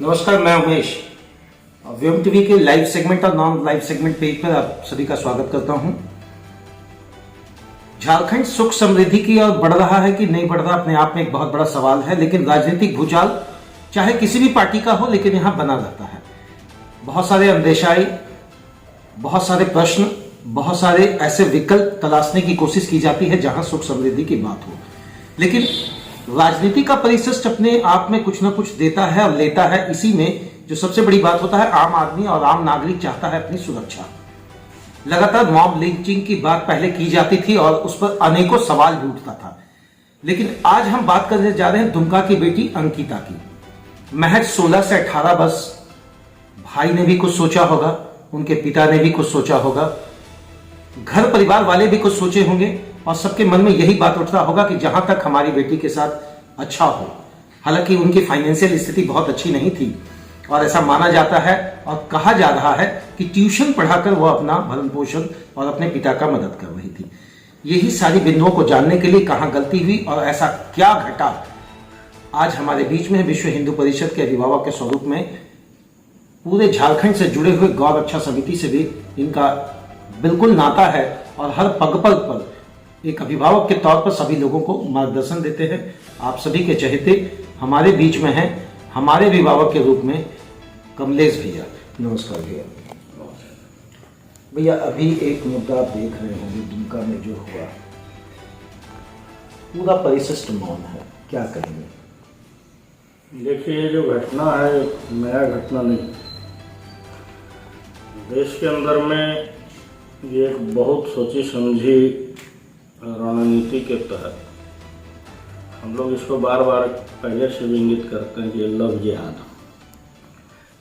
नमस्कार, मैं उमेश। व्योम टीवी के लाइव सेगमेंट और नॉन लाइव सेगमेंट पेज पर आप सभी का स्वागत करता हूं। झारखंड सुख समृद्धि की ओर बढ़ रहा है कि नहीं बढ़ रहा, अपने आप में एक बहुत बड़ा सवाल है। लेकिन राजनीतिक भूचाल चाहे किसी भी पार्टी का हो, लेकिन यहां बना रहता है। बहुत सारे अंदेशाई, बहुत सारे प्रश्न, बहुत सारे ऐसे विकल्प तलाशने की कोशिश की जाती है जहां सुख समृद्धि की बात हो। लेकिन राजनीति का परिशिष्ट अपने आप में कुछ ना कुछ देता है और लेता है। इसी में जो सबसे बड़ी बात होता है, आम आदमी और आम नागरिक चाहता है अपनी सुरक्षा। लगातार मॉब लिंचिंग की बात पहले की जाती थी और उस पर अनेकों सवाल भी उठता था। लेकिन आज हम बात करने जा रहे हैं दुमका की बेटी अंकिता की। महज 16 से 18 वर्ष। भाई ने भी कुछ सोचा होगा, उनके पिता ने भी कुछ सोचा होगा, घर परिवार वाले भी कुछ सोचे होंगे और सबके मन में यही बात उठता होगा कि जहां तक हमारी बेटी के साथ अच्छा हो। हालांकि उनकी फाइनेंशियल स्थिति बहुत अच्छी नहीं थी और ऐसा माना जाता है और कहा जा रहा है कि ट्यूशन पढ़ाकर वो अपना भरण पोषण और अपने पिता का मदद कर रही थी। यही सारी बिंदुओं को जानने के लिए कहां गलती हुई और ऐसा क्या घटा, आज हमारे बीच में विश्व हिंदू परिषद के अभिभावक के स्वरूप में पूरे झारखंड से जुड़े हुए गौ रक्षा समिति से भी इनका बिल्कुल नाता है और हर पग पग पर एक अभिभावक के तौर पर सभी लोगों को मार्गदर्शन देते हैं। आप सभी के चहेते हमारे बीच में हैं हमारे अभिभावक के रूप में कमलेश भैया। नमस्कार भैया। भैया, अभी एक मुद्दा आप देख रहे होंगे, दुमका में जो हुआ, पूरा परिशिष्ट मौन है, क्या कहेंगे? देखिए, ये जो घटना है नया घटना नहीं। देश के अंदर में ये एक बहुत सोची समझी रणनीति के तहत हम लोग इसको बार बार पहले से भी इंगित करते हैं कि ये लव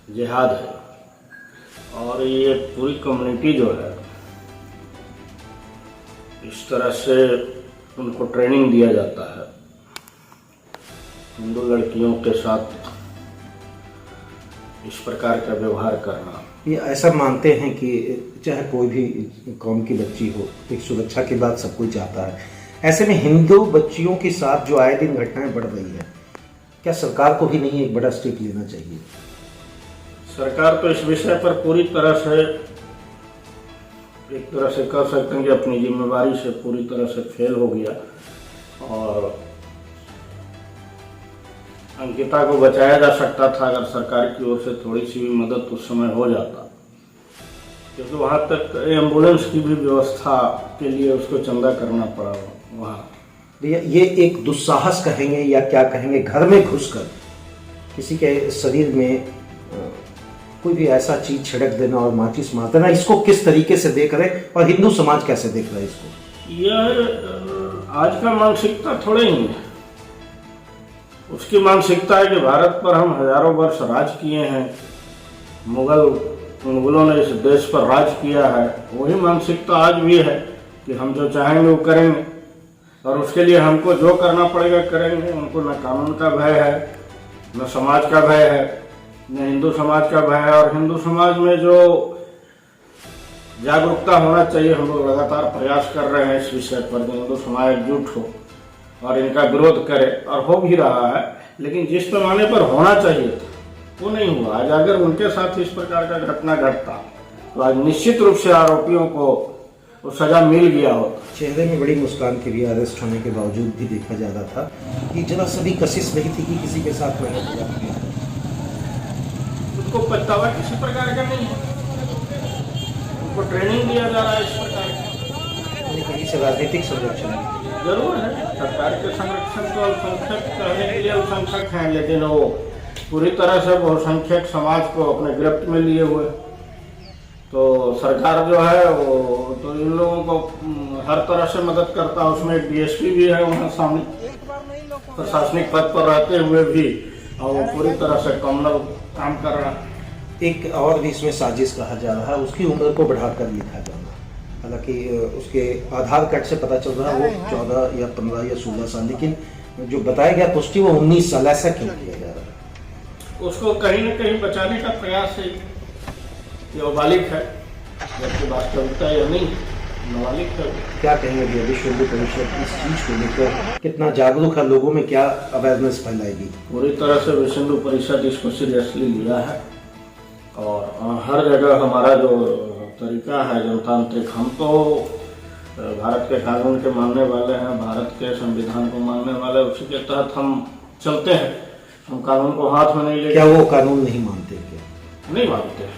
जिहाद है। और ये पूरी कम्युनिटी जो है इस तरह से उनको ट्रेनिंग दिया जाता है हिंदू लड़कियों के साथ इस प्रकार का व्यवहार करना। ये ऐसा मानते हैं कि चाहे कोई भी कौम की बच्ची हो, एक सुरक्षा की बात सब कोई चाहता है। ऐसे में हिंदू बच्चियों के साथ जो आए दिन घटनाएं बढ़ रही है, क्या सरकार को भी नहीं एक बड़ा स्टेप लेना चाहिए? सरकार तो इस विषय पर पूरी तरह से एक तरह से कह सकते हैं कि अपनी जिम्मेदारी से पूरी तरह से फेल हो गया। और अंकिता को बचाया जा सकता था अगर सरकार की ओर से थोड़ी सी भी मदद उस समय हो जाता, क्योंकि वहाँ तक एम्बुलेंस की भी व्यवस्था के लिए उसको चंदा करना पड़ा वहाँ। भैया, ये एक दुस्साहस कहेंगे या क्या कहेंगे, घर में घुसकर किसी के शरीर में कोई भी ऐसा चीज छिड़क देना और माचिस मार देना, इसको किस तरीके से देख रहे और हिंदू समाज कैसे देख रहा है इसको? यह आज का मानसिकता थोड़े ही है। उसकी मानसिकता है कि भारत पर हम हजारों वर्ष राज किए हैं, मुगलों ने इस देश पर राज किया है। वही मानसिकता आज भी है कि हम जो चाहेंगे वो करेंगे और उसके लिए हमको जो करना पड़ेगा करेंगे। उनको न कानून का भय है, न समाज का भय है, न हिंदू समाज का भय है। और हिंदू समाज में जो जागरूकता होना चाहिए, हम लोग लगातार प्रयास कर रहे हैं इस विषय पर कि हिंदू समाज एकजुट हो और इनका विरोध करे, और हो भी रहा है। लेकिन जिस पैमाने पर होना चाहिए था वो नहीं हुआ। आज अगर उनके साथ इस प्रकार का घटना घटता तो आज निश्चित रूप से आरोपियों को वो सजा मिल गया होता। चेहरे में बड़ी मुस्कान थी भी, अरेस्ट होने के बावजूद भी देखा जा रहा था कि जरा सभी कशिश नहीं थी कि किसी के साथ उनको पछतावा किसी प्रकार का नहीं है। उनको ट्रेनिंग दिया जा रहा है इस प्रकार का। कहीं से राजनीतिक संरक्षण जरूर है। सरकार के संरक्षण को अल्पसंख्यक कहने के लिए अल्पसंख्यक हैं, लेकिन वो पूरी तरह से बहुसंख्यक समाज को अपने गिरफ्त में लिए हुए। तो सरकार जो है वो तो इन लोगों को हर तरह से मदद करता है। उसमें एक डीएसपी भी है वहाँ सामने प्रशासनिक पद पर रहते हुए भी, और वो पूरी तरह से काम कर रहा है। एक और भी इसमें साजिश कहा जा रहा है, उसकी उम्र को बढ़ाकर लिखा जाना। हालांकि उसके आधार कार्ड से पता चल रहा है वो 14 या 15 या 16 साल, लेकिन जो बताया गया पुष्टि वो 19 साल। ऐसा क्यों किया जा रहा है? उसको कहीं न कहीं बचाने का प्रयास है। ये बालिग है, जबकि वास्तविकता यह नहीं। नाबालिग है। क्या कहेंगे भैया, विश्व हिंदू परिषद इस चीज को लेकर कितना जागरूक है, लोगों में क्या अवेयरनेस फैलाएगी? पूरी तरह से विश्व हिंदू परिषद इसको सीरियसली लिया है और हर जगह हमारा जो तरीका है जनतांत्रिक, हम तो भारत के कानून के मानने वाले हैं, भारत के संविधान को मानने वाले, उसी के तहत हम चलते हैं। हम कानून को हाथ में नहीं लेते। क्या वो कानून नहीं मानते? क्या नहीं मानते?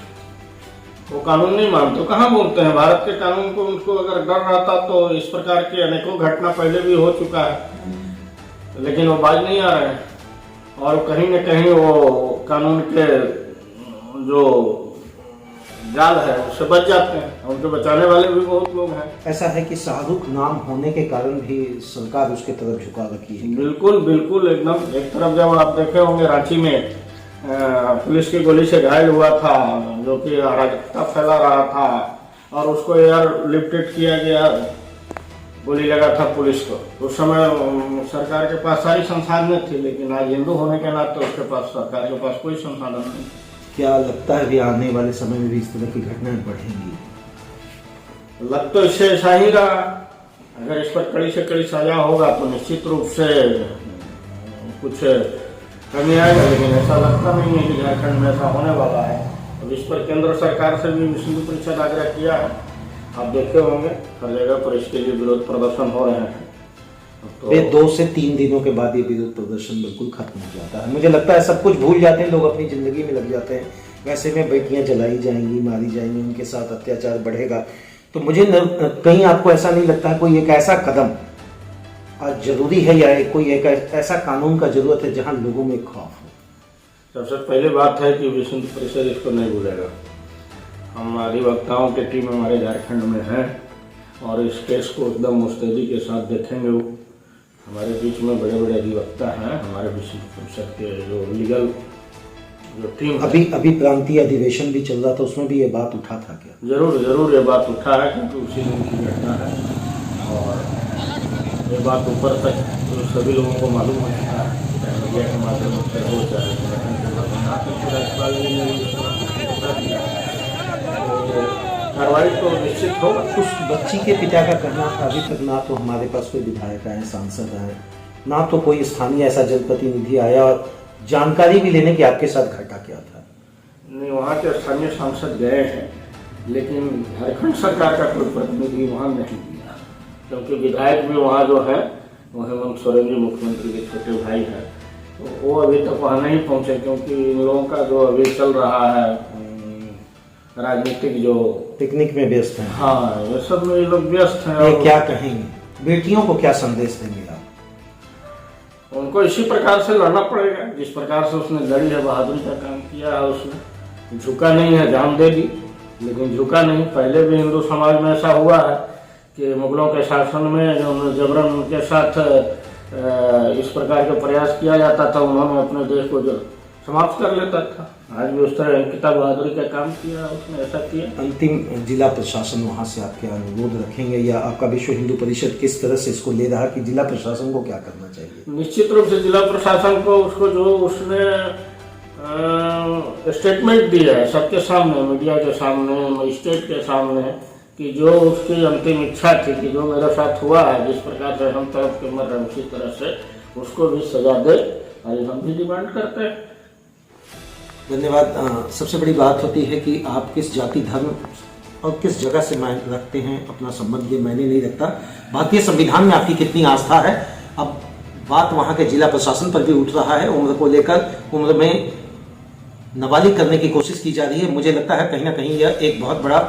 वो कानून नहीं मानते तो कहाँ बोलते हैं? भारत के कानून को उनको अगर डर रहता तो इस प्रकार की अनेकों घटना पहले भी हो चुका है, लेकिन वो बाज नहीं आ रहे हैं और कहीं न कहीं वो कानून के जो जाल है उससे बच जाते हैं। उनको बचाने वाले भी बहुत लोग हैं। ऐसा है कि शाहरुख नाम होने के कारण भी सरकार उसके तरफ झुका रखी है? बिल्कुल बिल्कुल, एकदम। एक तरफ जब आप देखे होंगे रांची में पुलिस की गोली से घायल हुआ था, जो कि अराजकता फैला रहा था और उसको एयर लिफ्टेड किया गया, गोली लगा था पुलिस को। उस समय सरकार के पास सारी संसाधन थी, लेकिन आज हिंदू होने के नाते उसके पास, सरकार के पास कोई संसाधन नहीं। क्या लगता है भी आने वाले समय में भी इस तरह की घटनाएं बढ़ेंगी? लग तो इससे ऐसा ही रहा। अगर इस पर कड़ी से कड़ी सजा होगा तो निश्चित रूप से कुछ कमी आएगा, लेकिन ऐसा लगता नहीं है कि झारखंड में ऐसा होने वाला है। अब इस पर केंद्र सरकार से भी विश्व हिंदू परिषद आग्रह किया है। आप देखे होंगे हर जगह पर इसके लिए विरोध प्रदर्शन हो रहे हैं। तो 2 से 3 दिनों के बाद ये विरोध प्रदर्शन बिल्कुल खत्म हो जाता है। मुझे लगता है सब कुछ भूल जाते हैं लोग, अपनी जिंदगी में लग जाते हैं। वैसे में बेटियां जलाई जाएंगी, मारी जाएंगी, उनके साथ अत्याचार बढ़ेगा। तो मुझे कहीं आपको ऐसा नहीं लगता है कोई एक ऐसा कदम आज जरूरी है या कोई एक ऐसा कानून का जरूरत है जहां लोगों में खौफ हो? सबसे पहले बात है कि विश्व हिंदू परिषद इसको नहीं भूलेगा। हमारी वक्ताओं की टीम हमारे झारखंड में है और इस केस को एकदम मुस्तैदी के साथ देखेंगे। वो हमारे बीच में बड़े बड़े अधिवक्ता हैं, हमारे विश्व हिंदू परिषद के जो लीगल जो टीम। अभी प्रांतीय अधिवेशन भी चल रहा था, उसमें भी ये बात उठा था क्या? जरूर ये बात उठा है, क्योंकि उसी दिन की घटना है और ये बात ऊपर तक तो सभी लोगों को मालूम हो चुका है, चाहे मीडिया के माध्यम से हो, चाहे संगठन के माध्यम से। कार्रवाई तो निश्चित होगा। उस बच्ची के पिता का कहना था अभी तक ना तो हमारे पास कोई विधायक आए, सांसद आए, ना तो कोई स्थानीय ऐसा जनप्रतिनिधि आया और जानकारी भी लेने की आपके साथ घटा क्या था? नहीं, वहाँ के स्थानीय सांसद गए हैं, लेकिन झारखंड सरकार का कोई प्रतिनिधि वहाँ नहीं गया, क्योंकि विधायक भी वहाँ जो है वो हेमंत सोरेन जी मुख्यमंत्री के छोटे भाई हैं, तो वो अभी तक वहाँ नहीं पहुँचे, क्योंकि इन लोगों का जो अभी चल रहा है राजनीतिक जो पिकनिक में व्यस्त हैं। हाँ, ये सब में ये लोग व्यस्त हैं। ये क्या कहेंगे, बेटियों को क्या संदेश देंगे आप? उनको इसी प्रकार से लड़ना पड़ेगा जिस प्रकार से उसने लड़ी है, बहादुरी का काम किया है उसने। झुका नहीं है, जान दे दी लेकिन झुका नहीं। पहले भी हिंदू समाज में ऐसा हुआ है कि मुगलों के शासन में जो जबरन उनके साथ इस प्रकार के प्रयास किया जाता था, उन्होंने अपने देश को जो समाप्त कर लेता था। आज भी उस तरह अंकिता बहादुरी का काम किया, उसने ऐसा किया। अंतिम जिला प्रशासन वहाँ से आप क्या अनुरोध रखेंगे या आपका विश्व हिंदू परिषद किस तरह से इसको ले रहा है कि जिला प्रशासन को क्या करना चाहिए? निश्चित रूप से जिला प्रशासन को उसको जो उसने स्टेटमेंट दिया है सबके सामने, मीडिया के सामने, मजिस्ट्रेट के सामने, कि जो उसकी अंतिम इच्छा थी कि जो मेरे साथ हुआ है, जिस प्रकार से हम तरफ के मर रहे उसी तरह से उसको भी सजा दे, और हम भी डिमांड करते हैं। धन्यवाद। सबसे बड़ी बात होती है कि आप किस जाति, धर्म और किस जगह से मायने रखते हैं, अपना संबंध ये मायने नहीं रखता। भारतीय संविधान में आपकी कितनी आस्था है, अब बात वहाँ के जिला प्रशासन पर भी उठ रहा है। उम्र को लेकर उम्र में नाबालिग करने की कोशिश की जा रही है। मुझे लगता है कहीं ना कहीं यह एक बहुत बड़ा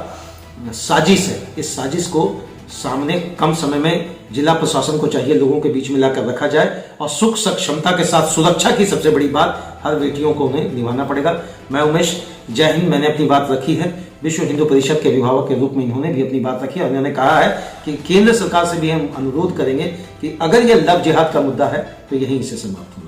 साजिश है। इस साजिश को सामने कम समय में जिला प्रशासन को चाहिए लोगों के बीच में लाकर रखा जाए और सुख सक्षमता के साथ सुरक्षा की सबसे बड़ी बात हर बेटियों को उन्हें निभाना पड़ेगा। मैं उमेश, जय हिंद। मैंने अपनी बात रखी है। विश्व हिंदू परिषद के अभिभावक के रूप में इन्होंने भी अपनी बात रखी है और उन्होंने कहा है कि केंद्र सरकार से भी हम अनुरोध करेंगे कि अगर यह लव जिहाद का मुद्दा है तो यहीं इसे समाप्त हो।